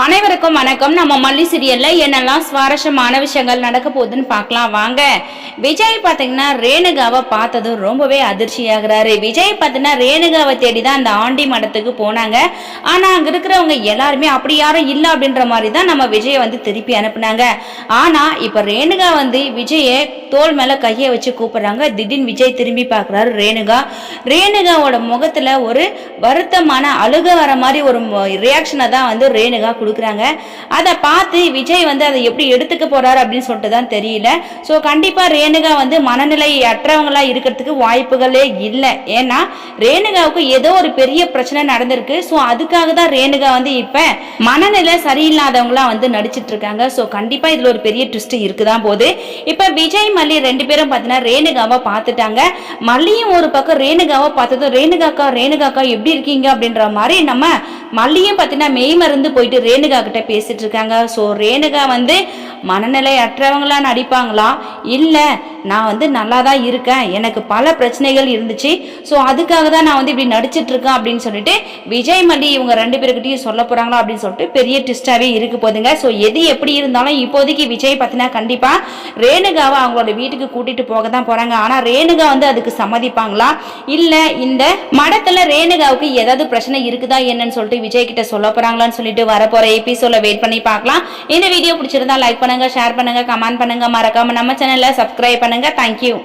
அனைவருக்கும் வணக்கம். நம்ம மல்லி சீரியல்ல என்னெல்லாம் சுவாரஸ்யமான விஷயங்கள் நடக்க போகுதுன்னு பார்க்கலாம் வாங்க. விஜய் பாத்தீங்கன்னா ரேணுகாவை பார்த்ததும் ரொம்பவே அதிர்ச்சியாகிறாரு. விஜய் பாத்தீங்கன்னா ரேணுகாவை தேடிதான் அந்த ஆண்டி மடத்துக்கு போனாங்க. ஆனா அங்க இருக்கிறவங்க எல்லாருமே அப்படி யாரும் இல்லை அப்படின்ற மாதிரி தான் நம்ம விஜயை திருப்பி அனுப்புனாங்க. ஆனா இப்ப ரேணுகா விஜயை தோல் மேல கையை வச்சு கூப்பிடுறாங்க. திடீர்னு விஜய் திரும்பி பார்க்குறாரு. ரேணுகாவோட முகத்துல ஒரு வருத்தமான அழுக வர மாதிரி ஒரு ரியாக்ஷனை தான் ரேணுகா கொடுக்குறாங்க. அதை பார்த்து விஜய் அதை எப்படி எடுத்துக்க போறாரு அப்படின்னு சொல்லிட்டு தான் தெரியல. ஸோ கண்டிப்பா ரேணுகா மனநிலை அற்றவங்களா இருக்கிறதுக்கு வாய்ப்புகளே இல்லை. ஏன்னா ரேணுகாவுக்கு ஏதோ ஒரு பெரிய பிரச்சனை நடந்திருக்கு. ஸோ அதுக்காக தான் ரேணுகா இப்ப மனநிலை சரியில்லாதவங்களா நடிச்சிட்டு இருக்காங்க. ஸோ கண்டிப்பா இதுல ஒரு பெரிய ட்விஸ்ட் இருக்குதான் போது. இப்ப விஜய் மல்லி ரெண்டு பேரும் பார்த்தீங்கன்னா ரேணுகாவை பார்த்துட்டாங்க. மல்லியும் ஒரு பக்கம் ரேணுகாவை பார்த்ததும் ரேணுகாக்கா எப்படி இருக்கீங்க அப்படின்ற மாதிரி நம்ம மல்லியும் பார்த்தீங்கன்னா மெய் மருந்து போயிட்டு ரேணுகா கிட்ட பேசிட்டு இருக்காங்க. ஸோ ரேணுகா மனநிலை அற்றவங்களா நடிப்பாங்களா, இல்லை நான் நல்லா தான் இருக்கேன், எனக்கு பல பிரச்சனைகள் இருந்துச்சு, ஸோ அதுக்காக தான் நான் இப்படி நடிச்சிட்டு இருக்கேன் அப்படின்னு சொல்லிட்டு விஜய் மல்லி இவங்க ரெண்டு பேருக்கிட்டையும் சொல்ல போறாங்களா அப்படின்னு சொல்லிட்டு பெரிய ட்விஸ்டாவே இருக்கு போதுங்க. ஸோ எது எப்படி இருந்தாலும் இப்போதைக்கு விஜய் பார்த்தீங்கன்னா கண்டிப்பா ரேணுகாவை அவங்களோட வீட்டுக்கு கூட்டிட்டு போக தான் போறாங்க. ஆனா ரேணுகா அதுக்கு சம்மதிப்பாங்களா, இல்லை இந்த மடத்துல ரேணுகாவுக்கு ஏதாவது பிரச்சனை இருக்குதா என்னன்னு சொல்லிட்டு விஜய் கிட்ட சொல்ல போறாங்களான்னு சொல்லிட்டு வரப்போற எபிசோட வெயிட் பண்ணி பார்க்கலாம். இந்த வீடியோ பிடிச்சிருந்தா லைக் பண்ணுங்க, ஷேர் பண்ணுங்க, கமெண்ட் பண்ணுங்க, மறக்காம நம்ம சேனலை சப்ஸ்கிரைப் பண்ணுங்க. தேங்க்யூ.